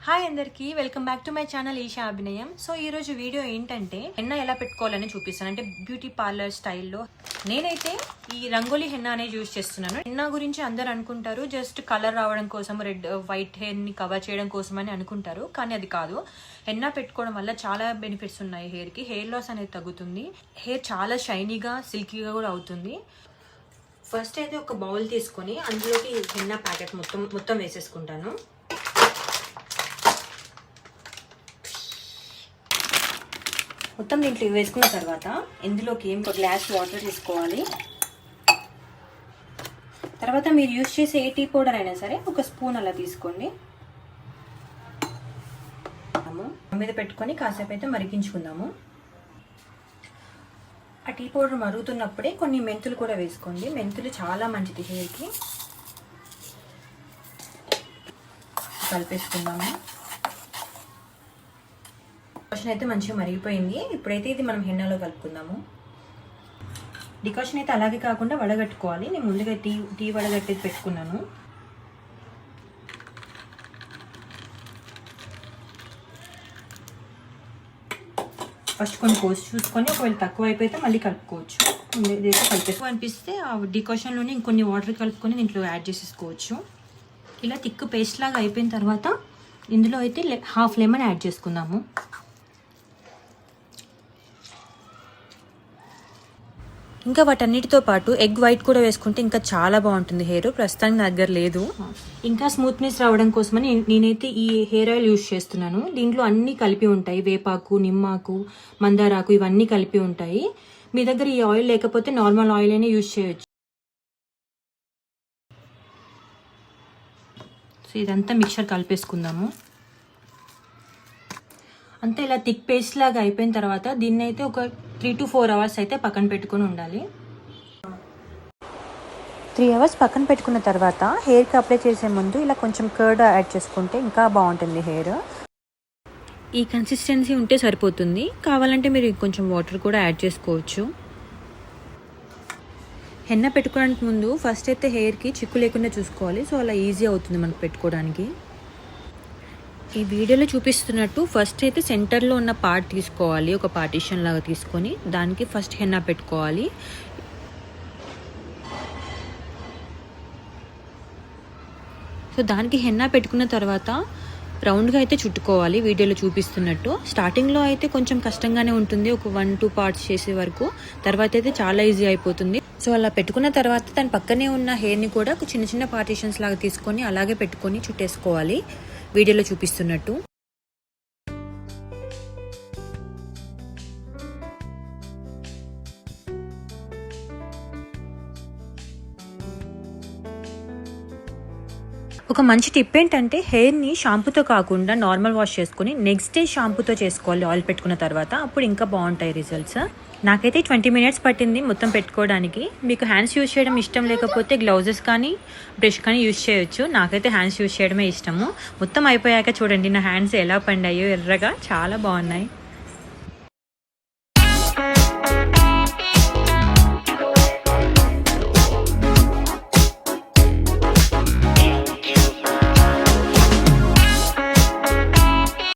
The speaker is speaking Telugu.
హాయ్ అందరికీ, welcome back to my channel Eesha Abhinayam. So ఈ రోజు వీడియో ఏంటంటే హెన్నా ఎలా పెట్టుకోవాలని చూపిస్తాను. అంటే బ్యూటీ పార్లర్ స్టైల్లో. నేనైతే ఈ రంగోలీ హెన్నా అనేది యూజ్ చేస్తున్నాను. హెన్నా గురించి అందరు అనుకుంటారు జస్ట్ కలర్ రావడం కోసం, రెడ్ వైట్ హెయిర్ ని కవర్ చేయడం కోసం అని అనుకుంటారు, కానీ అది కాదు. హెన్నా పెట్టుకోవడం వల్ల చాలా బెనిఫిట్స్ ఉన్నాయి. హెయిర్ లాస్ అనేది తగ్గుతుంది, హెయిర్ చాలా షైనీగా సిల్కీగా కూడా అవుతుంది. ఫస్ట్ అయితే ఒక బౌల్ తీసుకొని అందులోకి హెన్నా ప్యాకెట్ మొత్తం వేసేసుకుంటాను. మొత్తం దీంట్లో వేసుకున్న తర్వాత ఇందులోకి ఒక గ్లాస్ వాటర్ తీసుకోవాలి. తర్వాత మీరు యూజ్ చేసే ఏ టీ పౌడర్ అయినా సరే ఒక స్పూన్ అలా తీసుకోండి. మీద పెట్టుకొని కాసేపు అయితే మరిగించుకుందాము. ఆ టీ పౌడర్ మరుగుతున్నప్పుడే కొన్ని మెంతులు కూడా వేసుకోండి. మెంతులు చాలా మంచిది హెయిర్కి. కలిపేసుకుందాము. డికాషన్ అయితే మంచిగా మరిగిపోయింది. ఇప్పుడైతే ఇది మనం హెన్నాలో కలుపుకుందాము. డికాషన్ అయితే అలాగే కాకుండా వడగట్టుకోవాలి. నేను ముందుగా టీ వడగట్టేది పెట్టుకున్నాను. ఫస్ట్ కొన్ని కోసి చూసుకొని ఒకవేళ తక్కువ అయిపోతే మళ్ళీ కలుపుకోవచ్చు. కలిపేసుకో అనిపిస్తే ఆ డికాషన్లోనే ఇంకొన్ని వాటర్ కలుపుకొని దీంట్లో యాడ్ చేసేసుకోవచ్చు. ఇలా థిక్ పేస్ట్ లాగా అయిపోయిన తర్వాత ఇందులో అయితే హాఫ్ లెమన్ యాడ్ చేసుకుందాము. ఇంకా వాటన్నిటితో పాటు ఎగ్ వైట్ కూడా వేసుకుంటే ఇంకా చాలా బాగుంటుంది హెయిర్. ప్రస్తుతానికి నా దగ్గర లేదు. ఇంకా స్మూత్నెస్ రావడం కోసమని నేనైతే ఈ హెయిర్ ఆయిల్ యూజ్ చేస్తున్నాను. దీంట్లో అన్నీ కలిపి ఉంటాయి. వేపాకు, నిమ్మాకు, మందారాకు ఇవన్నీ కలిపి ఉంటాయి. మీ దగ్గర ఈ ఆయిల్ లేకపోతే నార్మల్ ఆయిల్ అయినా యూజ్ చేయొచ్చు. సో ఇదంతా మిక్చర్ కలిపేసుకుందాము. అంతే ఇలా థిక్ పేస్ట్ లాగా అయిపోయిన తర్వాత దీన్ని అయితే ఒక 3 to 4 hours అయితే పక్కన పెట్టుకుని ఉండాలి. 3 hours పక్కన పెట్టుకున్న తర్వాత హెయిర్కి అప్లై చేసే ముందు ఇలా కొంచెం కర్డ్ యాడ్ చేసుకుంటే ఇంకా బాగుంటుంది హెయిర్. ఈ కన్సిస్టెన్సీ ఉంటే సరిపోతుంది. కావాలంటే మీరు కొంచెం వాటర్ కూడా యాడ్ చేసుకోవచ్చు. హెన్నా పెట్టుకోవడానికి ముందు ఫస్ట్ అయితే హెయిర్కి చిక్కు లేకుండా చూసుకోవాలి. సో అలా ఈజీ అవుతుంది మనకు పెట్టుకోవడానికి. ఈ వీడియోలో చూపిస్తున్నట్టు ఫస్ట్ అయితే సెంటర్లో ఉన్న పార్ట్ తీసుకోవాలి. ఒక పార్టీషన్ లాగా తీసుకొని దానికి ఫస్ట్ హెన్నా పెట్టుకోవాలి. సో దానికి హెన్నా పెట్టుకున్న తర్వాత రౌండ్గా అయితే చుట్టుకోవాలి వీడియోలో చూపిస్తున్నట్టు. స్టార్టింగ్లో అయితే కొంచెం కష్టంగానే ఉంటుంది, ఒక 1-2 పార్ట్స్ చేసే వరకు. తర్వాత అయితే చాలా ఈజీ అయిపోతుంది. సో అలా పెట్టుకున్న తర్వాత దాని పక్కనే ఉన్న హెయిర్ని కూడా చిన్న చిన్న పార్టీషన్స్ లాగా తీసుకొని అలాగే పెట్టుకొని చుట్టేసుకోవాలి వీడియోలో చూపిస్తున్నట్టు. ఒక మంచి టిప్ ఏంటంటే హెయిర్ని షాంపూతో కాకుండా నార్మల్ వాష్ చేసుకుని నెక్స్ట్ డే షాంపూతో చేసుకోవాలి ఆయిల్ పెట్టుకున్న తర్వాత. అప్పుడు ఇంకా బాగుంటాయి రిజల్ట్స్. నాకైతే 20 minutes పట్టింది మొత్తం పెట్టుకోవడానికి. మీకు హ్యాండ్స్ యూజ్ చేయడం ఇష్టం లేకపోతే గ్లౌజెస్ కానీ బ్రష్ కానీ యూజ్ చేయొచ్చు. నాకైతే హ్యాండ్స్ యూజ్ చేయడమే ఇష్టము. మొత్తం అయిపోయాక చూడండి నా హ్యాండ్స్ ఎలా పండాయో, ఎర్రగా చాలా బాగున్నాయి.